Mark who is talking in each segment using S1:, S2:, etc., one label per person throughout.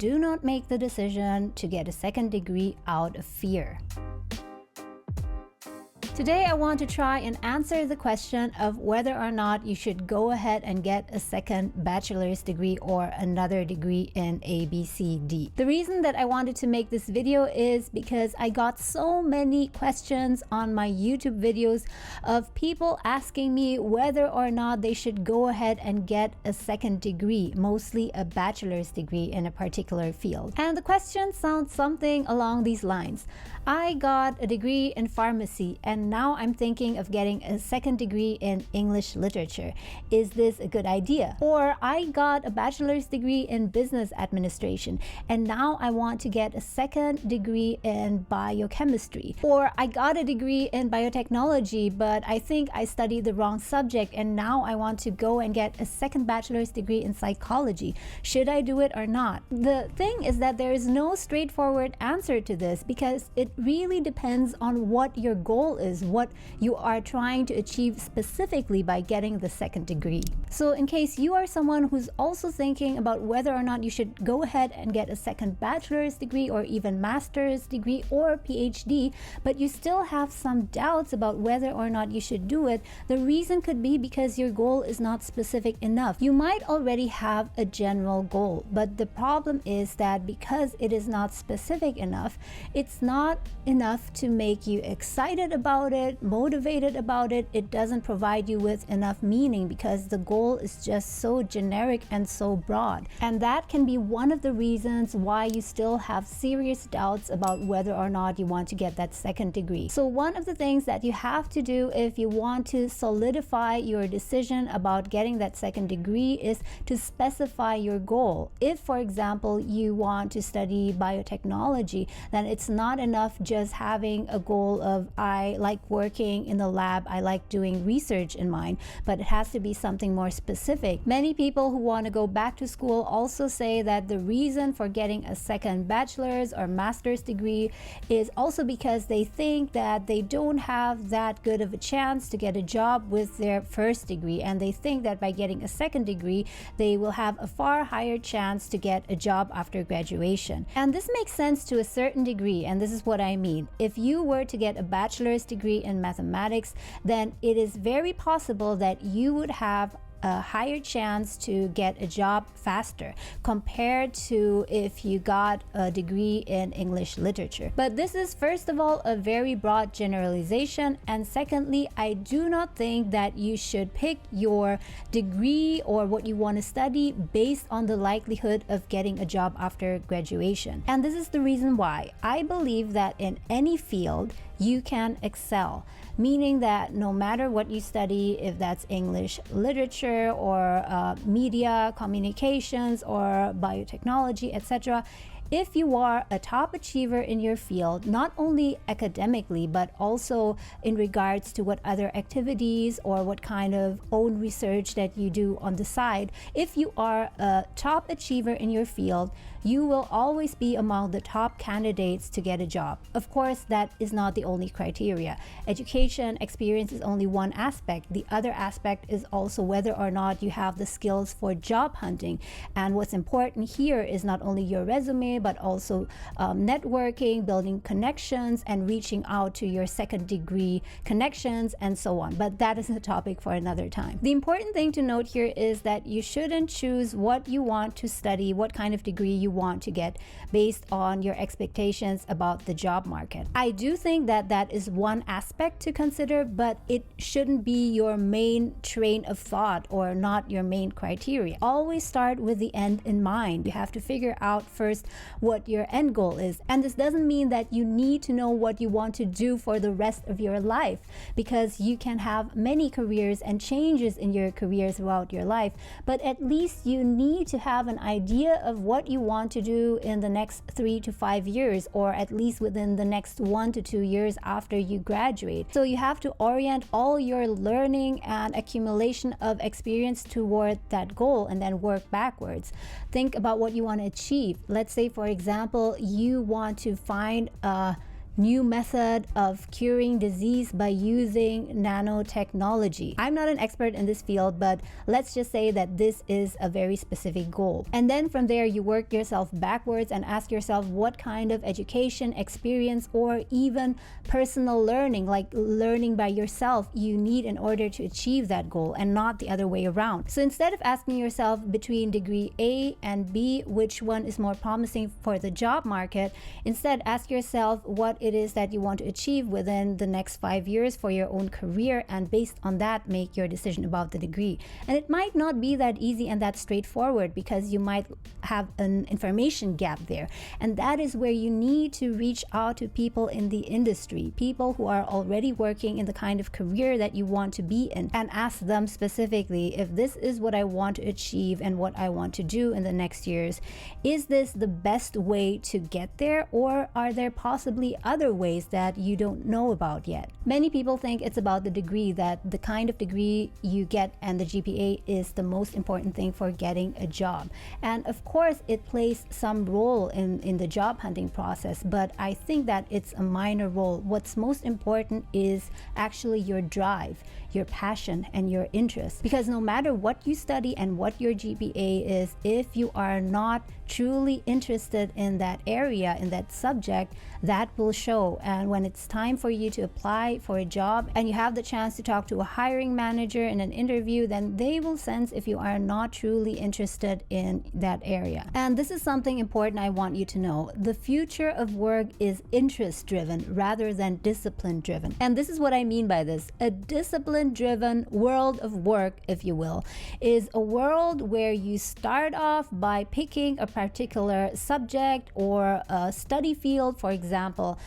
S1: do not make the decision to get a second degree out of fear. Today, I want to try and answer the question of whether or not you should go ahead and get a second bachelor's degree or another degree in A, B, C, D. The reason that I wanted to make this video is because I got so many questions on my YouTube videos of people asking me whether or not they should go ahead and get a second degree, mostly a bachelor's degree in a particular field. And the question sounds something along these lines. I got a degree in pharmacy and now I'm thinking of getting a second degree in English literature. Is this a good idea? Or I got a bachelor's degree in business administration and now I want to get a second degree in biochemistry. Or I got a degree in biotechnology, but I think I studied the wrong subject and now I want to go and get a second bachelor's degree in psychology. Should I do it or not? The thing is that there is no straightforward answer to this because it really depends on what your goal is, what you are trying to achieve specifically by getting the second degree. So in case you are someone who's also thinking about whether or not you should go ahead and get a second bachelor's degree or even master's degree or PhD, but you still have some doubts about whether or not you should do it, the reason could be because your goal is not specific enough. You might already have a general goal, but the problem is that because it is not specific enough, it's not enough to make you excited about it, motivated about it. It doesn't provide you with enough meaning because the goal is just so generic and so broad. And that can be one of the reasons why you still have serious doubts about whether or not you want to get that second degree. So one of the things that you have to do if you want to solidify your decision about getting that second degree is to specify your goal. If, for example, you want to study biotechnology, then it's not enough just having a goal of I like working in the lab, I like doing research in mind, but it has to be something more specific. Many people who want to go back to school also say that the reason for getting a second bachelor's or master's degree is also because they think that they don't have that good of a chance to get a job with their first degree, and they think that by getting a second degree they will have a far higher chance to get a job after graduation. And this makes sense to a certain degree, and this is what I mean. If you were to get a bachelor's degree in mathematics, then it is very possible that you would have a higher chance to get a job faster compared to if you got a degree in English literature. But this is first of all a very broad generalization, and secondly, I do not think that you should pick your degree or what you want to study based on the likelihood of getting a job after graduation. And this is the reason why. I believe that in any field you can excel, meaning that no matter what you study, if that's English literature or media, communications or biotechnology, etc., if you are a top achiever in your field, not only academically, but also in regards to what other activities or what kind of own research that you do on the side, if you are a top achiever in your field, you will always be among the top candidates to get a job. Of course, that is not the only criteria. Education experience is only one aspect. The other aspect is also whether or not you have the skills for job hunting. And what's important here is not only your resume, but also networking, building connections, and reaching out to your second degree connections, and so on. But that is a topic for another time. The important thing to note here is that you shouldn't choose what you want to study, what kind of degree you want to get based on your expectations about the job market. I do think that that is one aspect to consider, but it shouldn't be your main train of thought or not your main criteria. Always start with the end in mind. You have to figure out first what your end goal is. And this doesn't mean that you need to know what you want to do for the rest of your life, because you can have many careers and changes in your career throughout your life, but at least you need to have an idea of what you want to do in the next 3 to 5 years, or at least within the next 1 to 2 years after you graduate. So you have to orient all your learning and accumulation of experience toward that goal and then work backwards. Think about what you want to achieve. Let's say, for example, you want to find a new method of curing disease by using nanotechnology. I'm not an expert in this field, but let's just say that this is a very specific goal. And then from there, you work yourself backwards and ask yourself what kind of education, experience, or even personal learning, like learning by yourself, you need in order to achieve that goal, and not the other way around. So instead of asking yourself between degree A and B, which one is more promising for the job market, instead ask yourself what it is that you want to achieve within the next 5 years for your own career, and based on that, make your decision about the degree. And it might not be that easy and that straightforward, because you might have an information gap there. And that is where you need to reach out to people in the industry, people who are already working in the kind of career that you want to be in, and ask them specifically, if this is what I want to achieve and what I want to do in the next years, is this the best way to get there, or are there possibly other ways that you don't know about yet? Many people think it's about the degree, that the kind of degree you get and the GPA is the most important thing for getting a job. And of course, it plays some role in the job hunting process, but I think that it's a minor role. What's most important is actually your drive, your passion, and your interest. Because no matter what you study and what your GPA is, if you are not truly interested in that area, in that subject, that will show. And when it's time for you to apply for a job and you have the chance to talk to a hiring manager in an interview, then they will sense if you are not truly interested in that area. And this is something important I want you to know. The future of work is interest driven rather than discipline driven. And this is what I mean by this. A discipline driven world of work, if you will, is a world where you start off by picking a particular subject or a study field, for example,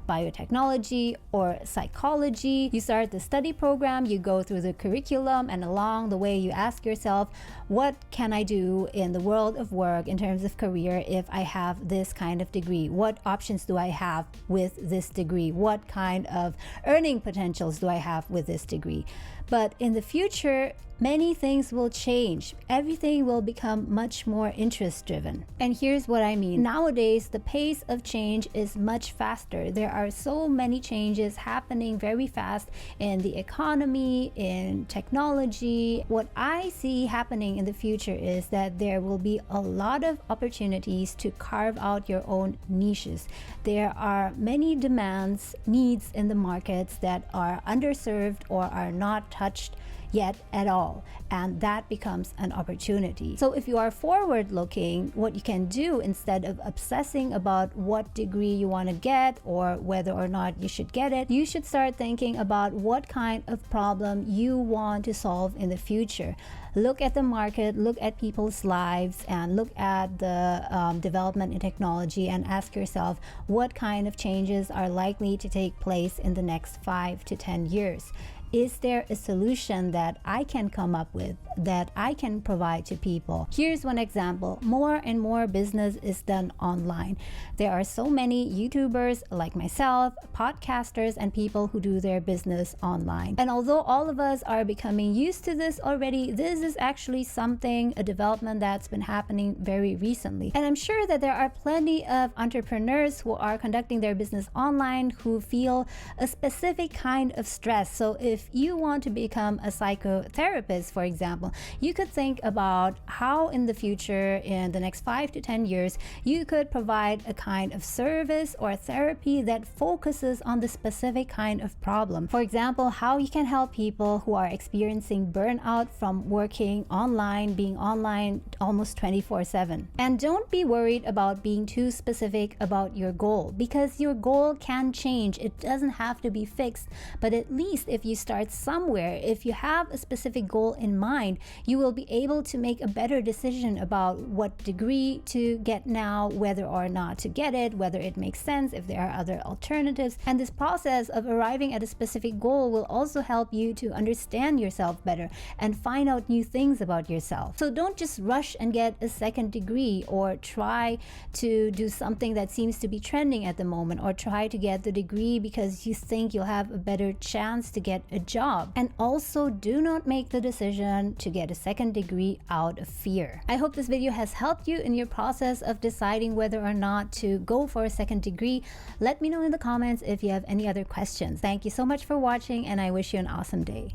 S1: biotechnology or psychology. You start the study program, you go through the curriculum, and along the way you ask yourself, what can I do in the world of work in terms of career if I have this kind of degree? What options do I have with this degree? What kind of earning potentials do I have with this degree? But in the future, many things will change. Everything will become much more interest driven. And here's what I mean. Nowadays, the pace of change is much faster. There are so many changes happening very fast in the economy, in technology. What I see happening in the future is that there will be a lot of opportunities to carve out your own niches. There are many demands, needs in the markets that are underserved or are not touched yet at all, and that becomes an opportunity. So if you are forward looking, what you can do, instead of obsessing about what degree you want to get or whether or not you should get it, you should start thinking about what kind of problem you want to solve in the future. Look at the market, look at people's lives, and look at the development in technology, and ask yourself what kind of changes are likely to take place in the next 5 to 10 years. Is there a solution that I can come up with, that I can provide to people? Here's one example. More and more business is done online. There are so many YouTubers like myself, podcasters, and people who do their business online. And although all of us are becoming used to this already, this is actually something, a development that's been happening very recently. And I'm sure that there are plenty of entrepreneurs who are conducting their business online who feel a specific kind of stress. So if you want to become a psychotherapist, for example, you could think about how in the future, in the next 5 to 10 years, you could provide a kind of service or therapy that focuses on the specific kind of problem. For example, how you can help people who are experiencing burnout from working online, being online almost 24/7. And don't be worried about being too specific about your goal, because your goal can change. It doesn't have to be fixed, but at least if you start somewhere, if you have a specific goal in mind, you will be able to make a better decision about what degree to get now, whether or not to get it, whether it makes sense, if there are other alternatives. And this process of arriving at a specific goal will also help you to understand yourself better and find out new things about yourself. So don't just rush and get a second degree, or try to do something that seems to be trending at the moment, or try to get the degree because you think you'll have a better chance to get a job. And also do not make the decision to get a second degree out of fear. I hope this video has helped you in your process of deciding whether or not to go for a second degree. Let me know in the comments if you have any other questions. Thank you so much for watching, and I wish you an awesome day.